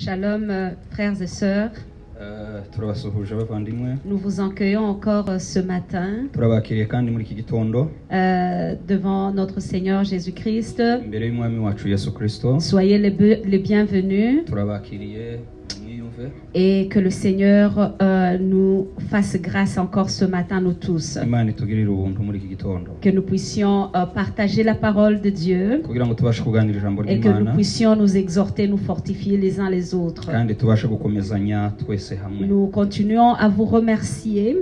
Shalom, frères et sœurs. Nous vous accueillons encore ce matin devant notre Seigneur Jésus-Christ. Soyez les bienvenus. Et que le Seigneur nous fasse grâce encore ce matin, nous tous. Que nous puissions partager la parole de Dieu et que nous puissions nous exhorter, nous fortifier les uns les autres. Nous continuons à vous remercier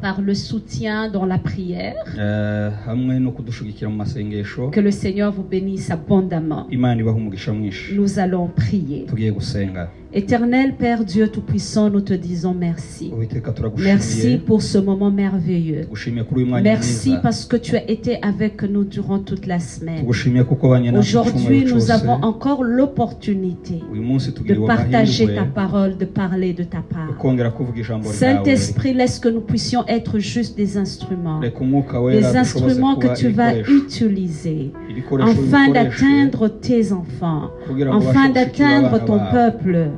par le soutien dans la prière. Que le Seigneur vous bénisse abondamment. Nous allons prier. Éternel Père Dieu Tout-Puissant, nous te disons merci. Merci pour ce moment merveilleux. Merci parce que tu as été avec nous durant toute la semaine. Aujourd'hui, nous avons encore l'opportunité de partager ta parole, de parler de ta part. Saint-Esprit, laisse que nous puissions être juste des instruments. Des instruments que tu vas utiliser afin d'atteindre tes enfants, afin d'atteindre ton peuple.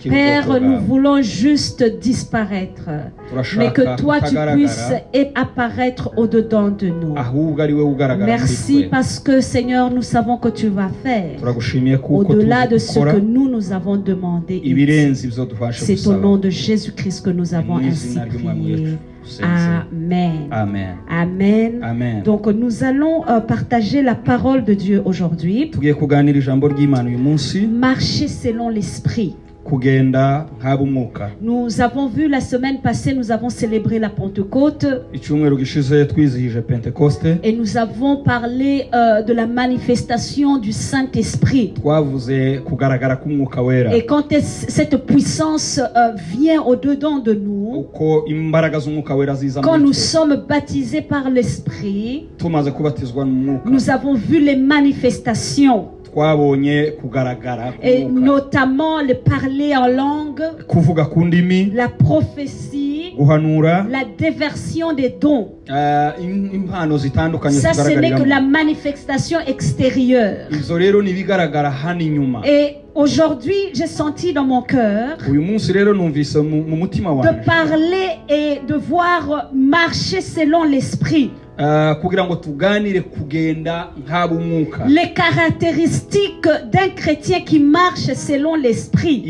Père, nous voulons juste disparaître, mais que toi tu puisses apparaître au-dedans de nous. Merci parce que Seigneur, nous savons que tu vas faire au-delà de ce que nous avons demandé. C'est au nom de Jésus-Christ que nous avons ainsi prié. Amen. Amen. Amen. Amen. Donc nous allons partager la parole de Dieu aujourd'hui. Marcher selon l'esprit. Nous avons vu la semaine passée, nous avons célébré la Pentecôte et nous avons parlé de la manifestation du Saint-Esprit. Et quand cette puissance vient au-dedans de nous, quand nous sommes baptisés par l'Esprit, nous avons vu les manifestations. Et notamment le parler en langue, la prophétie, la déversion des dons. Ça, ce n'est que la manifestation extérieure. Et aujourd'hui, j'ai senti dans mon cœur de parler et de voir marcher selon l'esprit. Les caractéristiques d'un chrétien qui marche selon l'esprit.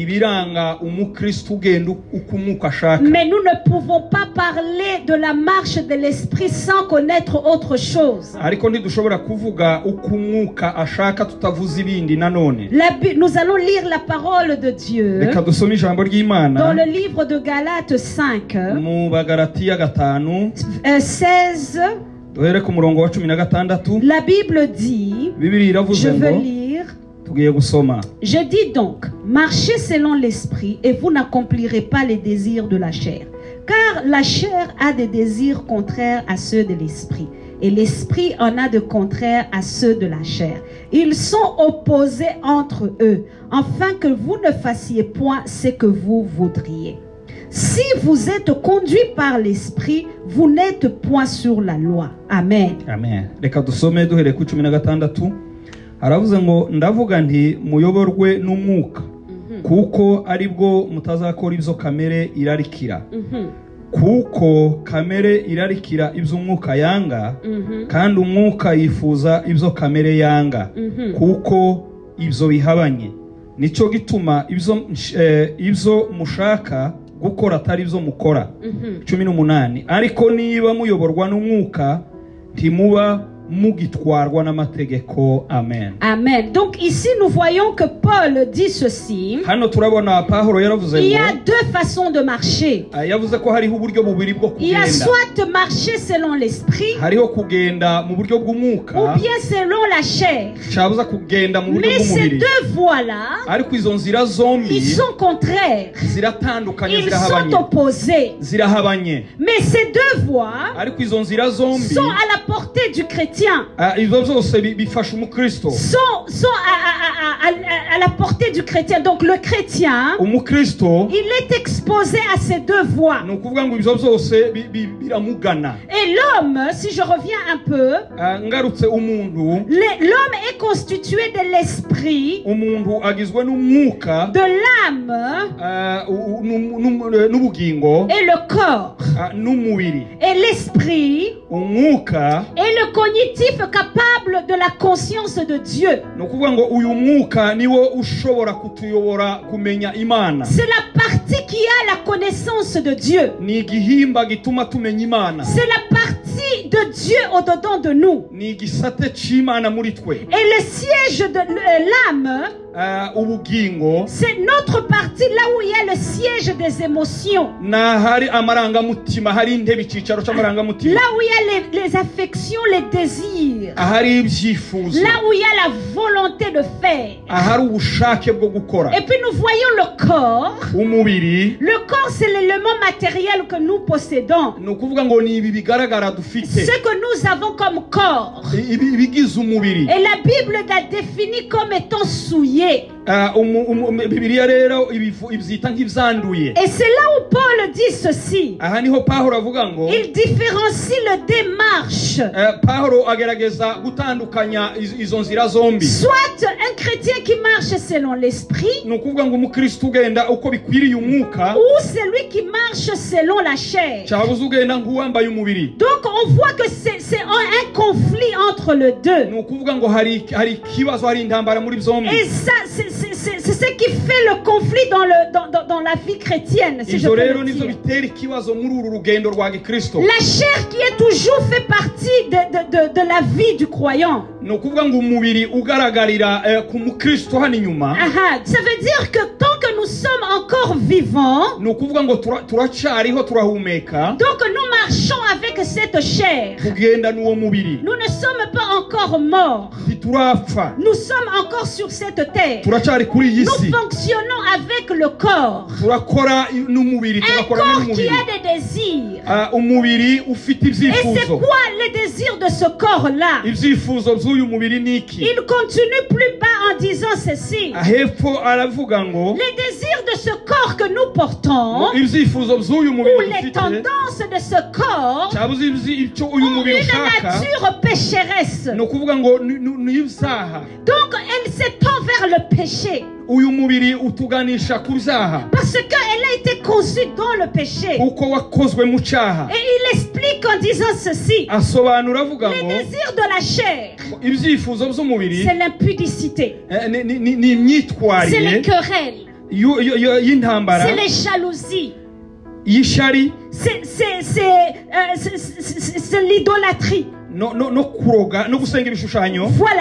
Mais nous ne pouvons pas parler de la marche de l'esprit sans connaître autre chose. Nous allons lire la parole de Dieu dans le livre de Galates 5, 16. La Bible dit, je veux lire, je dis donc, marchez selon l'esprit et vous n'accomplirez pas les désirs de la chair. Car la chair a des désirs contraires à ceux de l'esprit. Et l'esprit en a de contraires à ceux de la chair. Ils sont opposés entre eux, afin que vous ne fassiez point ce que vous voudriez. Si vous êtes conduit par l'esprit, vous n'êtes point sur la loi. Amen. Amen. Reka dusome duhere ku 16. Aravuze ngo ndavuga nti muyoborwe n'umwuka kuko aribwo mutazakora ibyo kamere irarikira. Kuko kamere irarikira ibyo umwuka yanga kandi umwuka yifuza ibyo kamere yanga kuko ibyo bihabanye. Nico gituma ibyo mushaka gukora atari ibyo mukora. 18. Ariko niba muyoborwa n'umwuka ntimuba mugitwarwa n'amategeko. Amen. Amen. Donc ici nous voyons que Paul dit ceci. Il y a deux façons de marcher. Il y a soit marcher selon l'esprit ou bien selon la chair. Mais ces deux voies-là, ils sont contraires. Ils sont opposés. Mais ces deux voies sont à la portée du chrétien. chrétien sont à la portée du chrétien. Donc le chrétien, il est exposé à ces deux voies. Et l'homme, si je reviens un peu, l'homme est constitué de l'esprit, de l'âme et le corps. Et l'esprit est le cognitif capable de la conscience de Dieu. C'est la partie qui a la connaissance de Dieu. C'est la partie de Dieu au-dedans de nous. Et le siège de l'âme, c'est notre partie là où il y a le siège des émotions. Là où il y a les affections, les désirs. Là où il y a la volonté de faire. Et puis nous voyons le corps. Le corps, c'est l'élément matériel que nous possédons. Ce que nous avons comme corps. Et la Bible l'a défini comme étant souillé. Et c'est là où Paul dit ceci. Il différencie le démarche. Soit un chrétien qui marche selon l'esprit, ou celui qui marche selon la chair. Donc on voit que c'est un conflit entre les deux. Et ça, c'est ce qui fait le conflit dans la vie chrétienne, si je peux le dire. La chair qui est toujours fait partie de la vie du croyant. Ça veut dire que tant que nous sommes encore vivants, donc nous marchons avec cette chair. Nous ne sommes pas encore morts. Nous sommes encore sur cette terre. Nous fonctionnons avec le corps. Un corps qui a des désirs. Et c'est quoi les désirs de ce corps-là? Il continue plus bas en disant ceci. Les désirs de ce corps que nous portons, ou les tendances de ce corps, ont une nature pécheresse. Donc elle s'étend vers le péché. Parce qu'elle a été conçue dans le péché. Et il explique en disant ceci. Les désirs de la chair, c'est l'impudicité, c'est les querelles, c'est les jalousies, c'est l'idolâtrie. Voilà,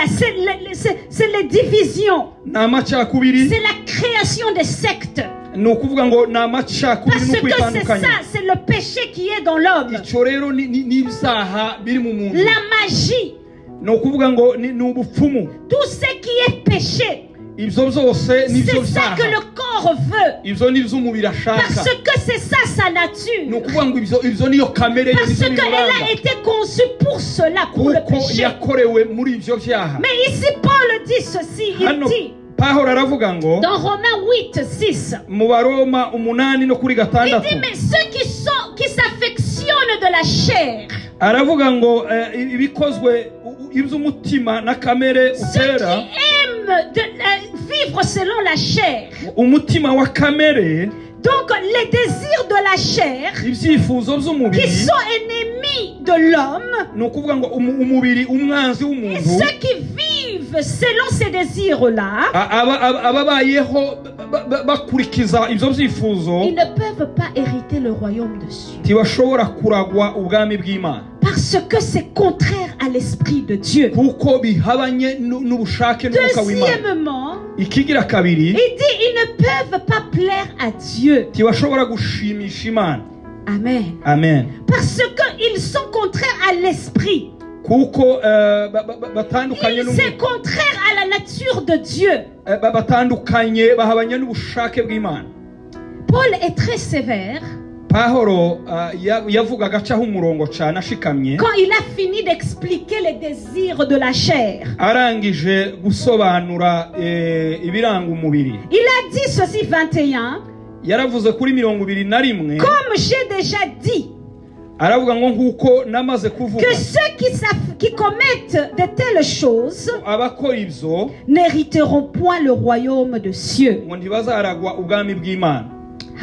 c'est les divisions. C'est la création des sectes. Parce que c'est ça, c'est le péché qui est dans l'homme. La magie. Tout ce qui est péché. C'est ça que le corps veut. Parce que c'est ça sa nature. Parce qu'elle a été conçue pour cela, pour le péché. Mais ici Paul dit ceci, il dit dans Romains 8:6, il dit mais ceux qui s'affectionnent de la chair, ceux qui aiment vivre selon la chair, donc les désirs de la chair qui sont ennemis de l'homme, et ceux qui vivent selon ces désirs-là, ils ne peuvent pas hériter le royaume de Dieu. Parce que c'est contraire à l'esprit de Dieu. Deuxièmement, il dit ils ne peuvent pas plaire à Dieu. Amen. Amen. Parce qu'ils sont contraires à l'esprit. C'est contraire à la nature de Dieu. Paul est très sévère. Quand il a fini d'expliquer les désirs de la chair, il a dit ceci 21. Comme j'ai déjà dit, que ceux qui commettent de telles choses n'hériteront point le royaume de cieux.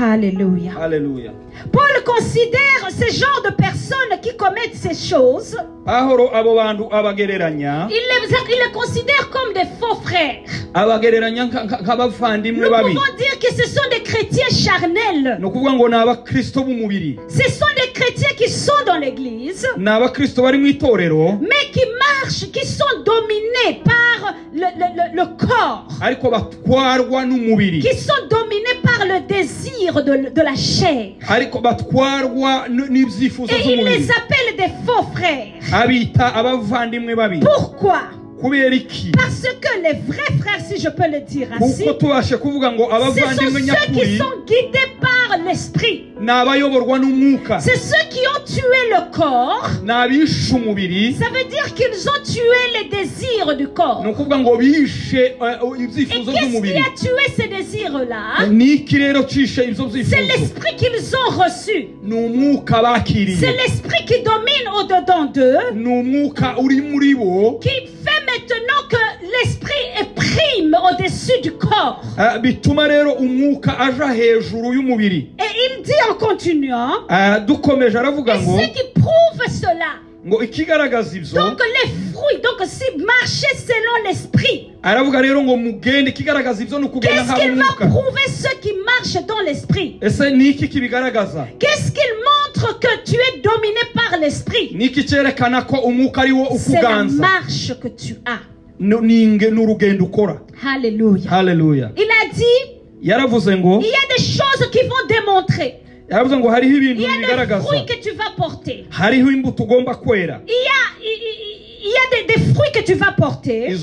Alléluia. Alléluia. Paul considère ce genre de personnes qui commettent ces choses. Il les considère comme des faux frères. Nous pouvons dire que ce sont des chrétiens charnels. Ce sont des chrétiens qui sont dans l'église, mais qui marchent, qui sont dominés par le corps, qui sont dominés par le désir de la chair. Et il les appelle des faux frères. Pourquoi? Parce que les vrais frères, si je peux le dire ainsi, ce sont ceux qui sont guidés par l'esprit. C'est ceux qui ont tué le corps. Ça veut dire qu'ils ont tué les désirs du corps. Et qu'est-ce qui a tué ces désirs-là? C'est l'esprit qu'ils ont reçu. C'est l'esprit qui domine au-dedans d'eux, qui fait maintenant que l'esprit est prime au-dessus du corps. Et il dit en continuant, et ce qui prouve cela, donc les fruits, donc si marcher selon l'esprit, qu'est-ce qu'il va prouver ceux qui marchent dans l'esprit? Qu'est-ce qu'il montre que tu es dominé par l'esprit? C'est la marche que tu as. Alléluia. Alléluia. Il a dit, il y a des choses qui vont démontrer. Il y a des fruits que tu vas porter. Il y a des fruits que tu vas porter. Et il les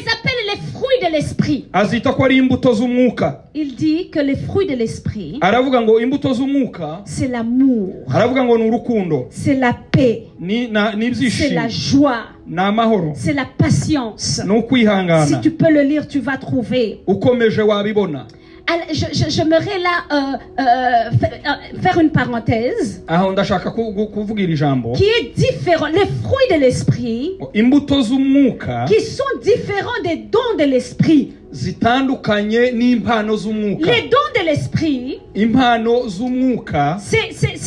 appelle les fruits de l'esprit. Il dit que les fruits de l'esprit, c'est l'amour, c'est la paix, c'est la joie, c'est la patience. Si tu peux le lire, tu vas trouver. J'aimerais là faire une parenthèse qui est différent. Les fruits de l'esprit qui sont différents des dons de l'esprit. Les dons de l'esprit, c'est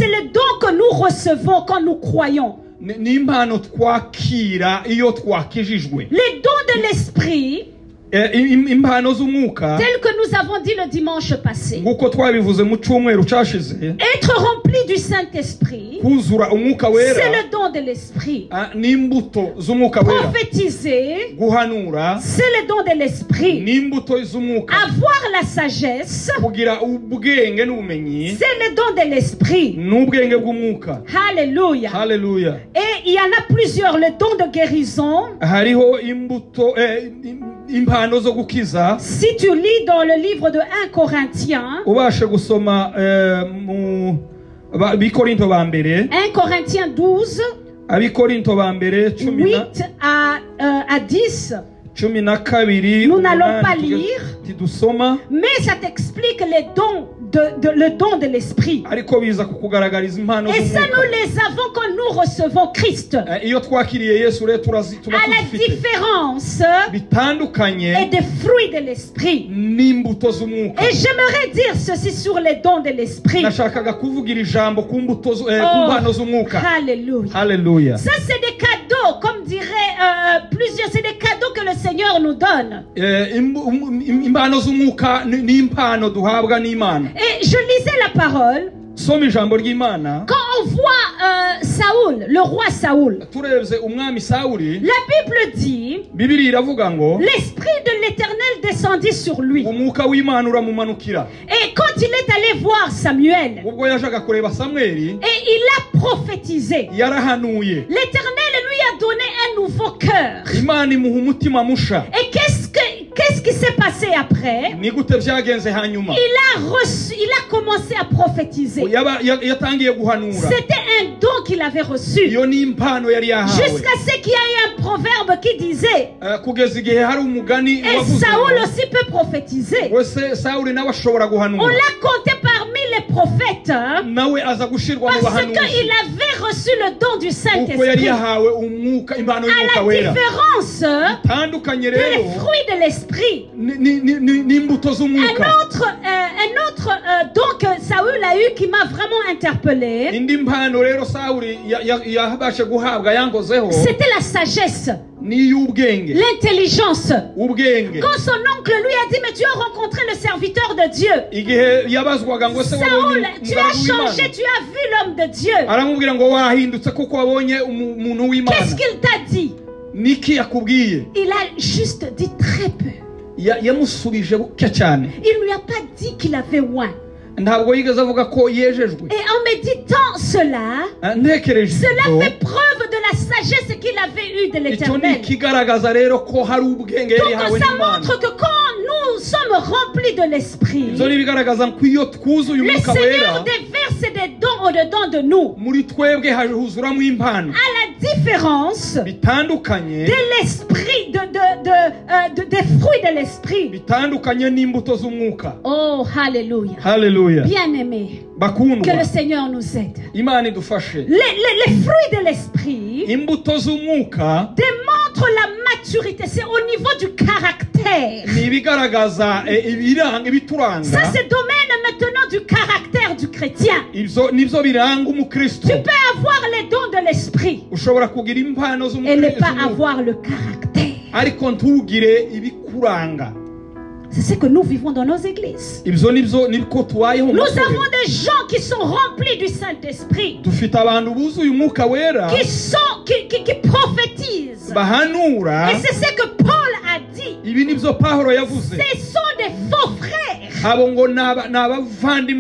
le don que nous recevons quand nous croyons. Les dons de l'esprit, tel que nous avons dit le dimanche passé, être rempli du Saint-Esprit, c'est le don de l'esprit. Prophétiser, c'est le don de l'esprit. Avoir la sagesse, c'est le don de l'esprit. Alléluia. Alléluia. Et il y en a plusieurs. Le don de guérison, si tu lis dans le livre de 1 Corinthiens, 1 Corinthiens 12, 8 à 10, nous n'allons pas lire, mais ça t'explique les dons le don de l'esprit. Et ça, nous les avons quand nous recevons Christ. À la différence et des fruits de l'esprit. Et j'aimerais dire ceci sur les dons de l'esprit. Alléluia. Alléluia. Ça, c'est des cadeaux, comme diraient plusieurs. C'est des cadeaux que le Seigneur nous donne. Et je lisais la parole. Quand on voit Saoul, le roi Saoul, la Bible dit l'Esprit de l'Éternel descendit sur lui. Et quand il est allé voir Samuel, et il a prophétisé, l'Éternel lui a donné un nouveau cœur. Et qu'est-ce Qu'est-ce qui s'est passé après? Il a commencé à prophétiser. C'était un don qu'il avait reçu. Jusqu'à ce qu'il y ait un proverbe qui disait, et Saoul aussi peut prophétiser. On l'a compté parmi les prophètes, parce qu'il avait reçu le don du Saint-Esprit. À la différence des fruits de l'Esprit. Un autre don que Saoul a eu qui m'a vraiment interpellé, c'était la sagesse, l'intelligence. Quand son oncle lui a dit, mais tu as rencontré le serviteur de Dieu, Saoul, tu as changé, tu as vu l'homme de Dieu. Qu'est-ce qu'il t'a dit? Il a juste dit très peu. Il ne lui a pas dit qu'il avait oint. Et en méditant cela, fait preuve de la sagesse qu'il avait eue de l'Éternel. Donc ça montre que quand nous sommes remplis de l'Esprit, le Seigneur déverse des dons au-dedans de nous. À la différence de l'Esprit, des fruits de l'Esprit. Oh, hallelujah. Bien-aimés, que le Seigneur nous aide. Les fruits de l'Esprit démontrent la maturité. C'est au niveau du caractère. Ça, c'est domaine maintenant du caractère du chrétien. Tu peux avoir les dons de l'Esprit et ne pas avoir le caractère. C'est ce que nous vivons dans nos églises. Nous avons des gens qui sont remplis du Saint-Esprit, qui prophétisent. Et c'est ce que Paul a dit. Ce sont des faux frères. Quand ils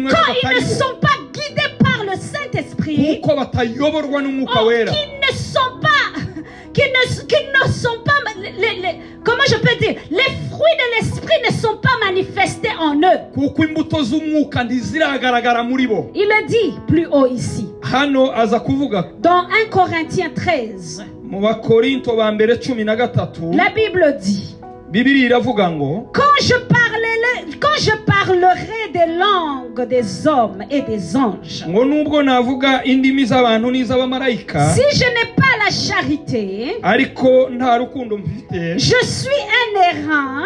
ne sont pas guidés par le Saint-Esprit, qui ne sont pas comment je peux dire, les fruits de l'Esprit ne sont pas manifestés en eux. Il le dit plus haut ici, dans 1 Corinthiens 13. La Bible dit, quand je parlerai des langues des hommes et des anges, si je n'ai pas la charité, je suis un airain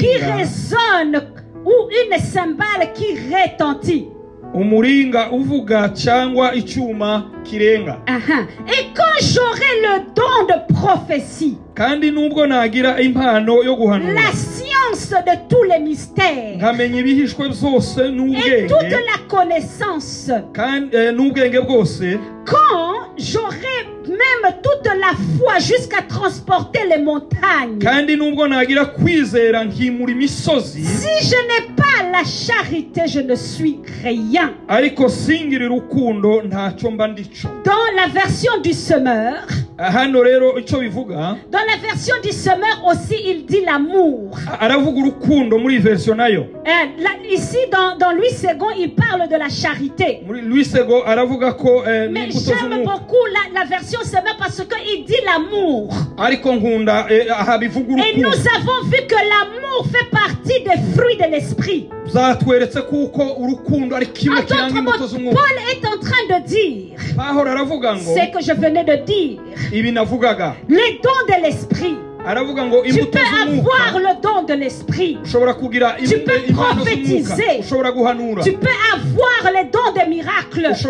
qui résonne ou une cymbale qui retentit. Et quand j'aurai le don de prophétie, la science de tous les mystères et toute la connaissance, quand j'aurai même toute la foi jusqu'à transporter les montagnes, si je n'ai pas la charité, je ne suis rien. Dans la version du semeur, aussi il dit l'amour. Ici dans Louis II il parle de la charité. Mais j'aime beaucoup la version semeur parce qu'il dit l'amour. Et nous avons vu que l'amour fait partie des fruits de l'esprit. En d'autres mots, Paul est en train de dire ce que je venais de dire. Les dons de l'esprit. Tu peux avoir le don de l'esprit. Tu peux prophétiser. Tu peux avoir les dons des miracles. C'est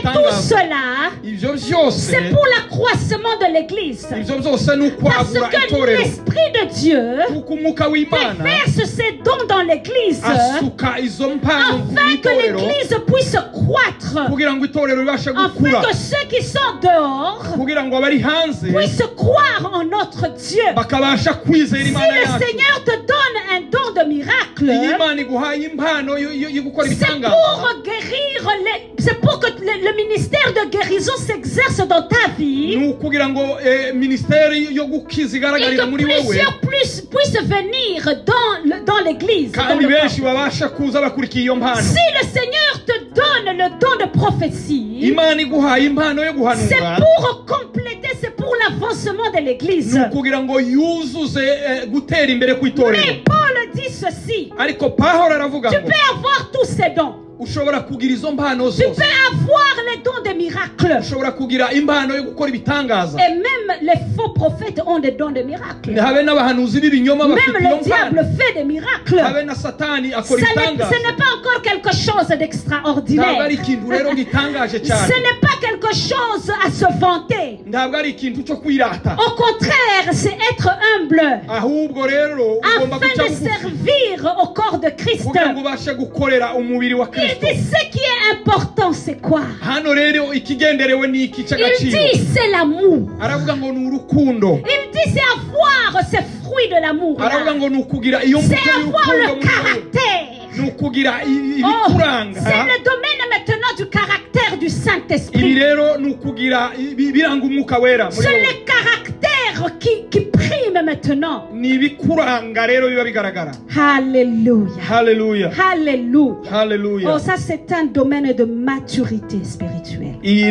tout cela. C'est pour l'accroissement de l'église. Parce que l'esprit de Dieu déverse ses dons dans l'église afin que l'église puisse croître. Afin que ceux qui sont dehors puissent croire en notre Dieu. Si le Seigneur te donne un don de miracle, c'est pour que le ministère de guérison s'exerce dans ta vie, et que plusieurs puissent venir dans l'église. Si le Seigneur te donne le don de prophétie, c'est pour compléter, c'est pour l'avancement de l'église. Mais Paul dit ceci: tu peux avoir tous ces dons. Tu peux avoir les dons des miracles. Et même les faux prophètes ont des dons de miracles. Même le diable fait des miracles. Ce n'est pas encore quelque chose d'extraordinaire. Ce n'est pas quelque chose à se vanter. Au contraire, c'est être humble afin de servir au corps de Christ. Il dit ce qui est important, c'est quoi? Il dit c'est l'amour. Il dit c'est avoir ces fruits de l'amour. C'est avoir le caractère. C'est le domaine maintenant du caractère du Saint-Esprit. C'est le caractère qui prime maintenant. Alléluia. Alléluia. Oh, ça c'est un domaine de maturité spirituelle. Et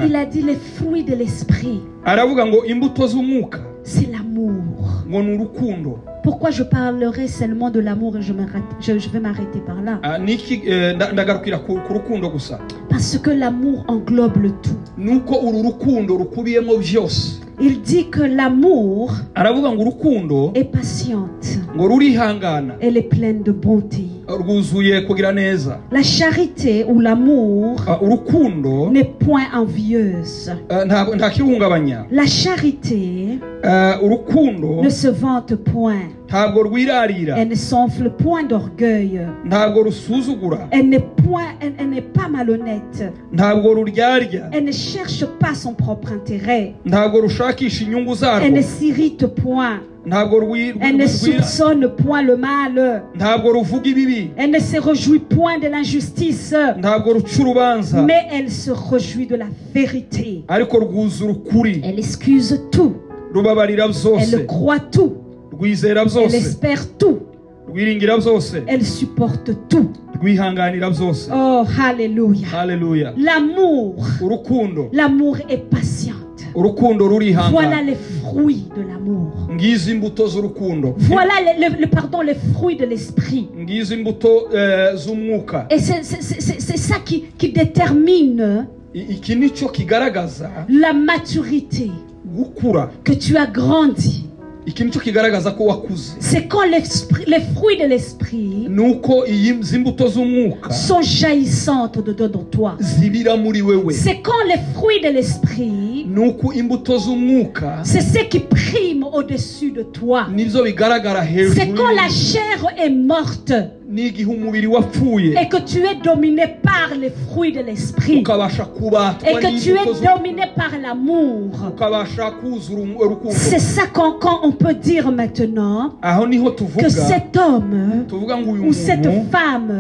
il a dit les fruits de l'esprit. C'est l'amour. Pourquoi je parlerai seulement de l'amour et je vais m'arrêter par là? Parce que l'amour englobe le tout. Il dit que l'amour est patiente. Elle est pleine de bonté. La charité ou l'amour n'est point envieuse. La charité ne se vante point. Elle ne s'enfle point d'orgueil. Elle n'est pas malhonnête. Elle ne cherche pas son propre intérêt. Elle ne s'irrite point. Elle ne soupçonne point le mal. Elle ne se réjouit point de l'injustice. Mais elle se réjouit de la vérité. Elle excuse tout. Elle croit tout. Elle espère tout. Elle supporte tout. Oh, alléluia. L'amour est patient. Voilà les fruits de l'amour. Voilà les fruits de l'esprit. Et c'est ça qui détermine la maturité, que tu as grandi. C'est quand les fruits de l'esprit sont jaillissantes dedans de toi. C'est quand les fruits de l'esprit, c'est ce qui prime au-dessus de toi. C'est quand la chair est morte et que tu es dominé par les fruits de l'esprit, et que tu es dominé par l'amour. C'est ça quand on peut dire maintenant que cet homme ou cette femme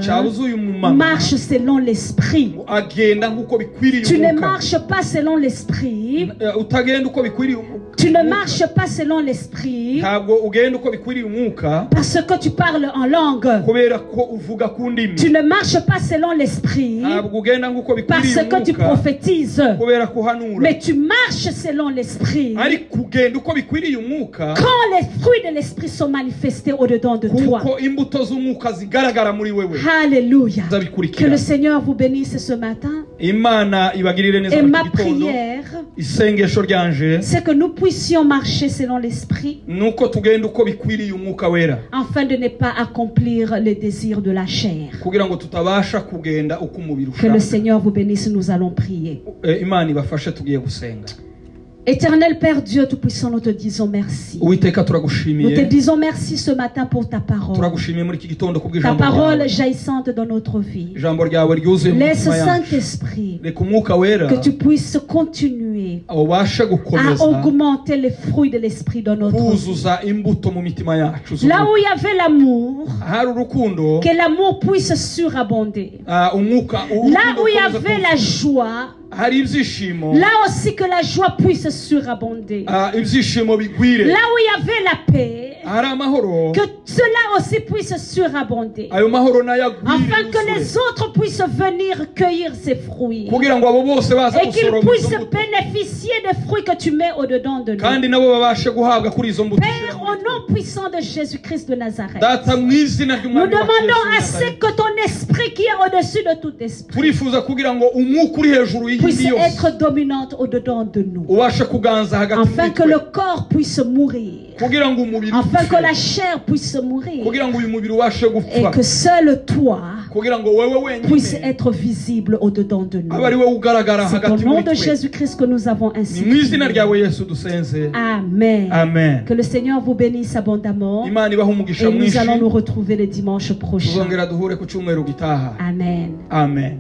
marche selon l'esprit. Tu ne marches pas selon l'esprit. Tu ne marches pas selon l'esprit parce que tu parles en langue. Tu ne marches pas selon l'esprit parce que tu prophétises. Mais tu marches selon l'esprit quand les fruits de l'esprit sont manifestés au-dedans de toi. Alléluia. Que le Seigneur vous bénisse ce matin. Et ma prière, c'est que nous puissions marcher selon l'esprit afin de ne pas accomplir les désirs de la chair. Que le Seigneur vous bénisse, nous allons prier. Éternel Père Dieu Tout-Puissant, nous te disons merci. Nous te disons merci ce matin pour ta parole. Ta parole jaillissante dans notre vie. Laisse Saint-Esprit que tu puisses continuer continuer à augmenter les fruits de l'esprit dans notre vie. Là où il y avait l'amour, que l'amour puisse surabonder. Là où il y avait la joie, là aussi que la joie puisse surabonder. Là où il y avait la paix, que cela aussi puisse surabonder. Afin que les autres puissent venir cueillir ces fruits. Et qu'ils puissent bénéficier des fruits que tu mets au-dedans de nous. Père, au nom puissant de Jésus-Christ de Nazareth, nous demandons à ce que ton esprit qui est au-dessus de tout esprit puisse être dominante au-dedans de nous, afin que le corps puisse mourir, afin que la chair puisse mourir, et que seul toi puisse être visible au-dedans de nous. C'est au nom de Jésus-Christ que nous avons ainsi prié. Amen. Amen. Que le Seigneur vous bénisse abondamment, et nous allons nous retrouver les dimanches prochains. Amen. Amen.